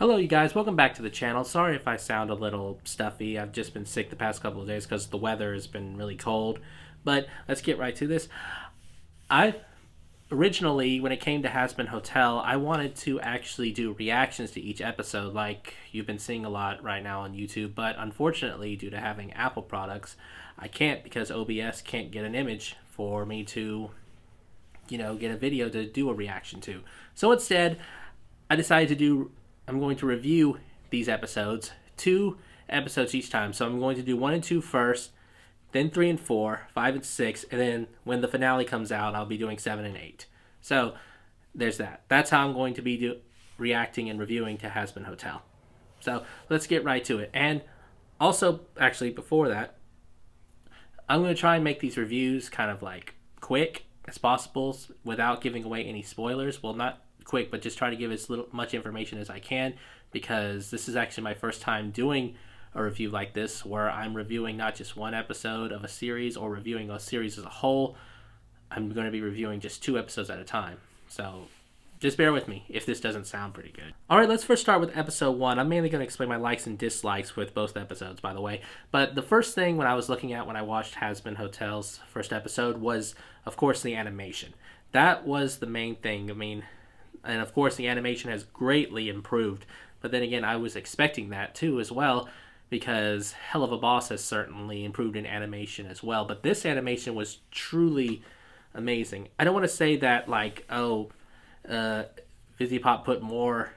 Hello, you guys. Welcome back to the channel. Sorry if I sound a little stuffy. I've just been sick the past couple of days because the weather has been really cold. But let's get right to this. I originally, when it came to Hazbin Hotel, I wanted to actually do reactions to each episode, like you've been seeing a lot right now on YouTube. But unfortunately, due to having Apple products, I can't because OBS can't get an image for me to, get a video to do a reaction to. So instead, I decided to do I'm going to review these episodes, 2 episodes each time. So I'm going to do 1 and 2 first, then 3 and 4, 5 and 6, and then when the finale comes out, I'll be doing 7 and 8. So there's that. That's how I'm going to be reacting and reviewing to Hazbin Hotel. So let's get right to it. And also, actually, before that, I'm going to try and make these reviews kind of like quick as possible without giving away any spoilers. Well, not quick, but just try to give as much information as I can, because this is actually my first time doing a review like this where I'm reviewing not just one episode of a series or reviewing a series as a whole. I'm going to be reviewing just 2 episodes at a time, so just bear with me if this doesn't sound pretty good. Alright, let's first start with episode 1. I'm mainly going to explain my likes and dislikes with both episodes, by the way, but the first thing when I was looking at when I watched Hazbin Hotel's first episode was, of course, the animation. That was the main thing. And of course the animation has greatly improved, but then again I was expecting that too as well, because Helluva Boss has certainly improved in animation as well, but this animation was truly amazing. I don't want to say that like, Pop put more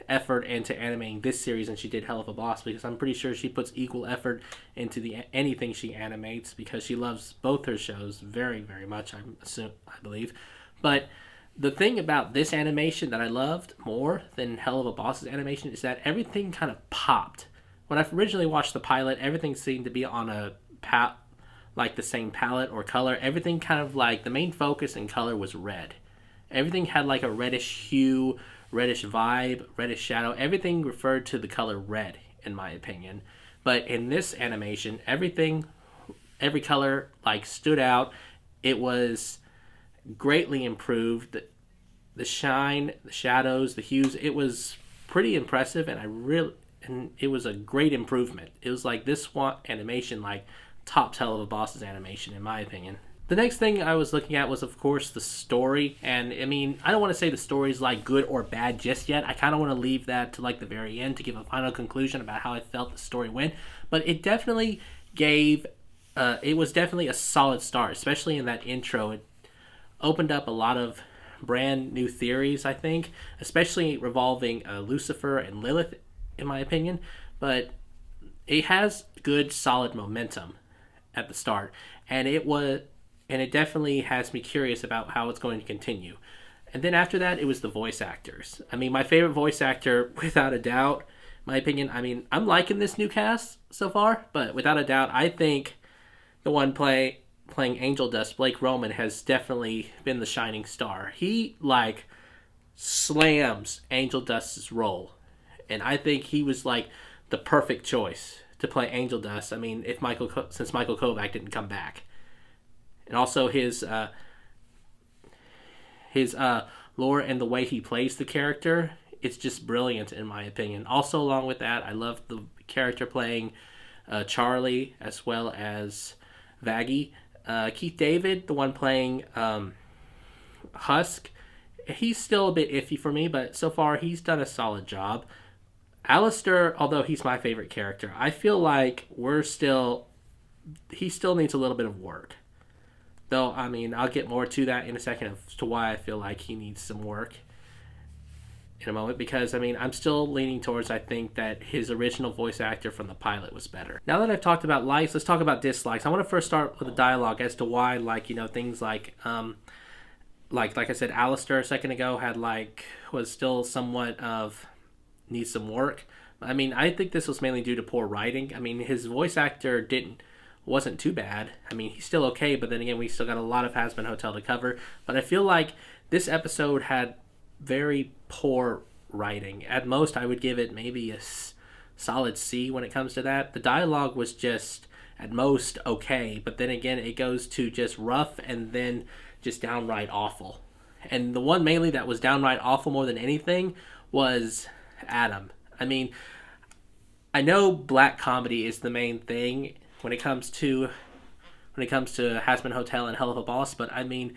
effort into animating this series than she did Helluva Boss, because I'm pretty sure she puts equal effort into anything she animates, because she loves both her shows very, very much, I believe. But the thing about this animation that I loved more than Helluva Boss's animation is that everything kind of popped. When I originally watched the pilot, everything seemed to be on like the same palette or color. Everything kind of like the main focus and color was red. Everything had like a reddish hue, reddish vibe, reddish shadow. Everything referred to the color red, in my opinion. But in this animation, every color like stood out. It was greatly improved. The shine, the shadows, the hues, it was pretty impressive, and it was a great improvement. It was like this one animation like tops Helluva Boss's animation, in my opinion. The next thing I was looking at was, of course, the story. And I don't want to say the story's like good or bad just yet. I kind of want to leave that to like the very end to give a final conclusion about how I felt the story went. But it definitely it was definitely a solid start, especially in that intro. It opened up a lot of brand new theories, I think, especially revolving Lucifer and Lilith, in my opinion. But it has good, solid momentum at the start, and it definitely has me curious about how it's going to continue. And then after that, it was the voice actors. My favorite voice actor, without a doubt, my opinion. I'm liking this new cast so far, but without a doubt, I think the one playing Angel Dust, Blake Roman, has definitely been the shining star. He like slams Angel Dust's role, and I think he was like the perfect choice to play Angel Dust. Since Michael Kovac didn't come back, and also his lore and the way he plays the character, it's just brilliant in my opinion. Also, along with that, I love the character playing Charlie as well as Vaggie. Keith David, the one playing Husk, he's still a bit iffy for me, but so far he's done a solid job. Alistair, although he's my favorite character, I feel like he still needs a little bit of work. Though, I'll get more to that in a second as to why I feel like he needs some work in a moment, because I'm still leaning towards, I think that his original voice actor from the pilot was better. Now that I've talked about likes, let's talk about dislikes. I want to first start with the dialogue as to why, things like I said, Alistair a second ago was still somewhat of needs some work. I think this was mainly due to poor writing. His voice actor wasn't too bad. He's still okay, but then again, we still got a lot of Hazbin Hotel to cover. But I feel like this episode had very poor writing. At most, I would give it maybe a solid C when it comes to that. The dialogue was just, at most, okay, but then again, it goes to just rough and then just downright awful. And the one mainly that was downright awful more than anything was Adam. I mean, I know black comedy is the main thing when it comes to Hazbin Hotel and Hell of a Boss, but I mean,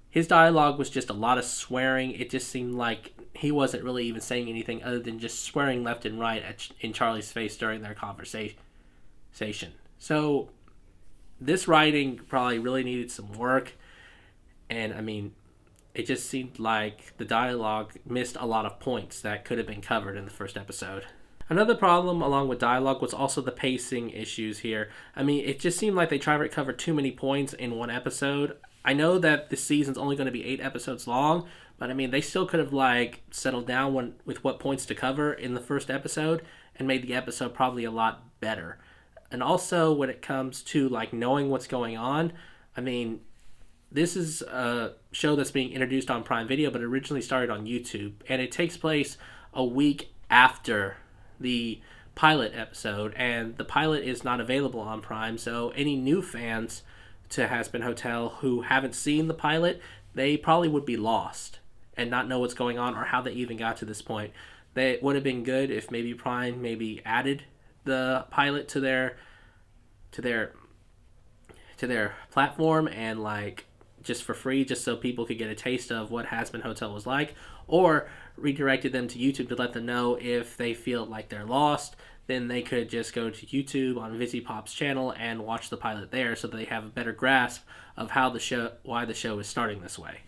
his dialogue was just a lot of swearing. It just seemed like he wasn't really even saying anything other than just swearing left and right in Charlie's face during their conversation. So this writing probably really needed some work, and I mean, it just seemed like the dialogue missed a lot of points that could have been covered in the first episode. Another problem along with dialogue was also the pacing issues here. I mean, it just seemed like they tried to cover too many points in one episode. I know that this season's only going to be 8 episodes long, but I mean, they still could have like settled down with what points to cover in the first episode and made the episode probably a lot better. And also when it comes to like knowing what's going on, I mean, this is a show that's being introduced on Prime Video, but it originally started on YouTube, and it takes place a week after the pilot episode, and the pilot is not available on Prime, so any new fans to Hazbin Hotel who haven't seen the pilot, they probably would be lost and not know what's going on or how they even got to this point. It would have been good if maybe Prime maybe added the pilot to their platform and like just for free, just so people could get a taste of what Hazbin Hotel was like, or redirected them to YouTube to let them know if they feel like they're lost, then they could just go to YouTube on VisiPop's channel and watch the pilot there so they have a better grasp of why the show is starting this way.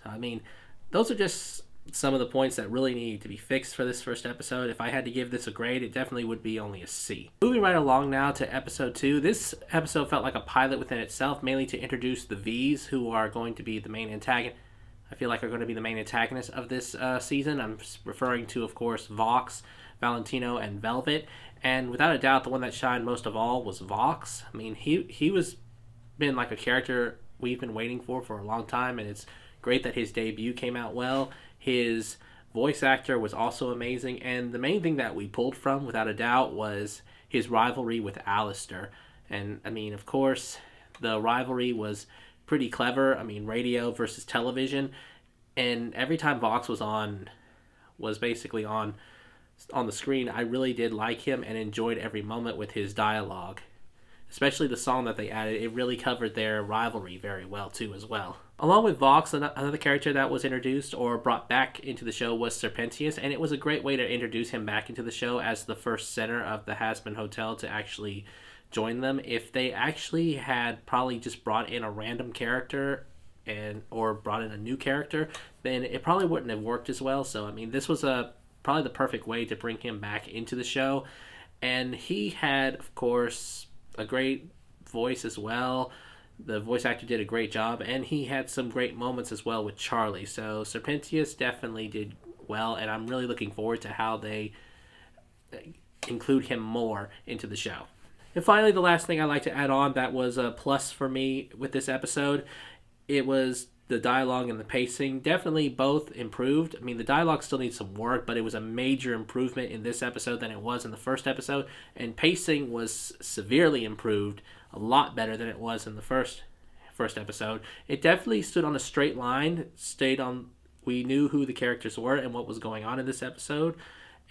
So, I mean, those are just some of the points that really need to be fixed for this first episode. If I had to give this a grade, it definitely would be only a C. Moving right along now to episode 2. This episode felt like a pilot within itself, mainly to introduce the V's, who are going to be the main antagonist. I feel like are going to be the main antagonists of this season. I'm referring to, of course, Vox, Valentino, and Velvet. And without a doubt, the one that shined most of all was Vox. I mean, he was been like a character we've been waiting for a long time, and it's great that his debut came out well. His voice actor was also amazing, and the main thing that we pulled from, without a doubt, was his rivalry with Alistair. And, I mean, of course, the rivalry was pretty clever. I mean, radio versus television, and every time Vox was basically on the screen, I really did like him and enjoyed every moment with his dialogue. Especially the song that they added, it really covered their rivalry very well too as well. Along with Vox, another character that was introduced or brought back into the show was Serpentius, and it was a great way to introduce him back into the show as the first center of the Hazbin Hotel to actually join them. If they actually had probably just brought in a random character or brought in a new character, then it probably wouldn't have worked as well. So I mean, this was probably the perfect way to bring him back into the show, and he had, of course, a great voice as well. The voice actor did a great job, and he had some great moments as well with Charlie. So Serpentius definitely did well, and I'm really looking forward to how they include him more into the show. And finally, the last thing I'd like to add on that was a plus for me with this episode, it was the dialogue and the pacing. Definitely both improved. I mean, the dialogue still needs some work, but it was a major improvement in this episode than it was in the first episode. And pacing was severely improved, a lot better than it was in the first episode. It definitely stood on a straight line, we knew who the characters were and what was going on in this episode.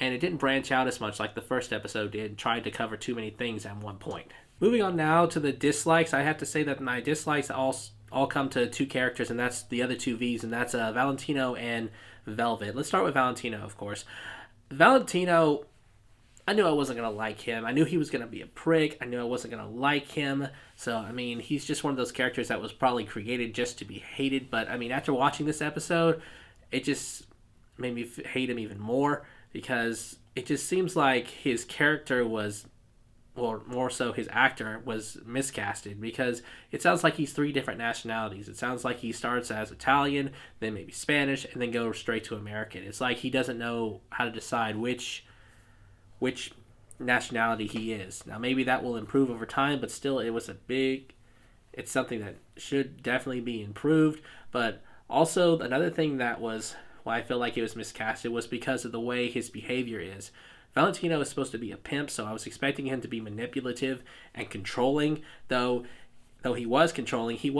And it didn't branch out as much like the first episode did, tried to cover too many things at one point. Moving on now to the dislikes, I have to say that my dislikes all come to 2 characters, and that's the other 2 V's, and that's Valentino and Velvet. Let's start with Valentino, of course. Valentino, I knew I wasn't going to like him. I knew he was going to be a prick. I knew I wasn't going to like him. So, I mean, he's just one of those characters that was probably created just to be hated. But, I mean, after watching this episode, it just made me hate him even more, because it just seems like his character was, or more so his actor, was miscasted, because it sounds like he's 3 different nationalities. It sounds like he starts as Italian, then maybe Spanish, and then goes straight to American. It's like he doesn't know how to decide which nationality he is. Now, maybe that will improve over time, but still, it's something that should definitely be improved. But also, another thing that was why I feel like it was miscasted was because of the way his behavior is. Valentino is supposed to be a pimp, so I was expecting him to be manipulative and controlling. Though he was controlling, he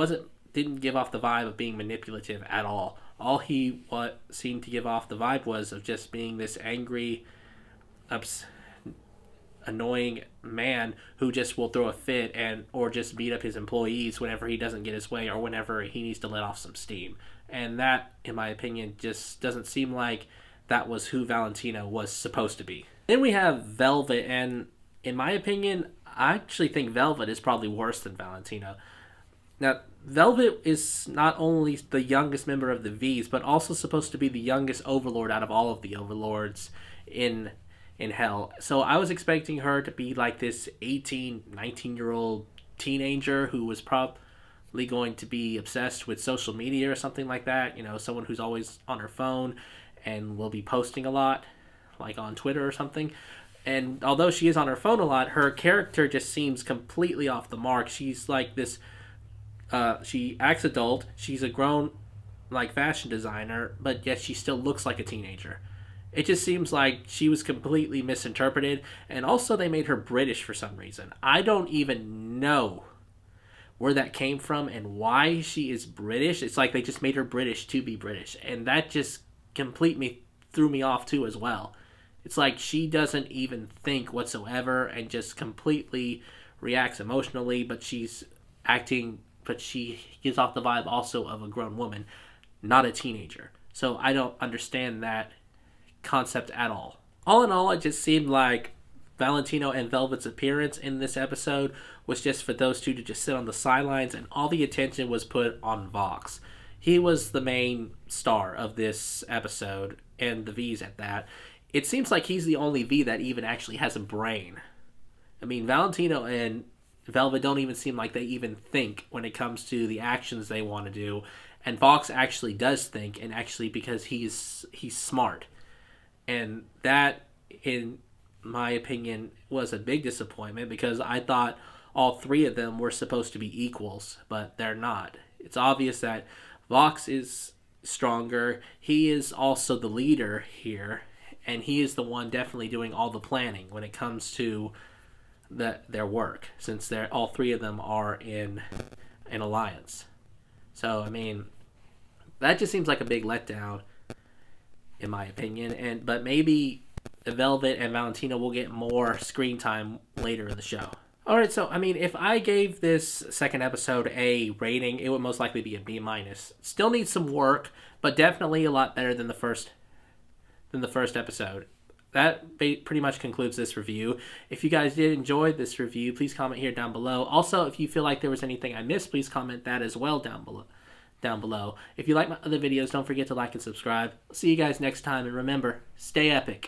didn't give off the vibe of being manipulative at all. All he seemed to give off the vibe was of just being this angry ups, annoying man who just will throw a fit and or just beat up his employees whenever he doesn't get his way or whenever he needs to let off some steam. And that, in my opinion, just doesn't seem like that was who Valentina was supposed to be. Then we have Velvet, and in my opinion, I actually think Velvet is probably worse than Valentina. Now, Velvet is not only the youngest member of the V's, but also supposed to be the youngest overlord out of all of the overlords in Hell. So I was expecting her to be like this 18, 19-year-old teenager who was probably going to be obsessed with social media or something like that. You know, someone who's always on her phone and will be posting a lot, like on Twitter or something. And although she is on her phone a lot, her character just seems completely off the mark. She's like this... she acts adult. She's a grown, like, fashion designer, but yet she still looks like a teenager. It just seems like she was completely misinterpreted, and also they made her British for some reason. I don't even know where that came from and why she is British. It's like they just made her British to be British, and that just completely threw me off too as well. It's like she doesn't even think whatsoever and just completely reacts emotionally, but she gives off the vibe also of a grown woman, not a teenager. So I don't understand that concept at all. All in all, it just seemed like Valentino and Velvet's appearance in this episode was just for those two to just sit on the sidelines, and all the attention was put on Vox. He was the main star of this episode, and the V's at that. It seems like he's the only V that even actually has a brain. I mean, Valentino and Velvet don't even seem like they even think when it comes to the actions they want to do, and Vox actually does think, and actually because he's smart. And that, in my opinion, was a big disappointment because I thought all three of them were supposed to be equals, but they're not. It's obvious that Vox is stronger. He is also the leader here, and he is the one definitely doing all the planning when it comes to their work, since all three of them are in an alliance. So, I mean, that just seems like a big letdown, in my opinion. But maybe Velvet and Valentina will get more screen time later in the show. Alright, so, I mean, if I gave this second episode a rating, it would most likely be a B-. Still needs some work, but definitely a lot better than the first episode. That pretty much concludes this review. If you guys did enjoy this review, please comment here down below. Also, if you feel like there was anything I missed, please comment that as well down below. If you like my other videos, don't forget to like and subscribe. I'll see you guys next time, and remember, stay epic.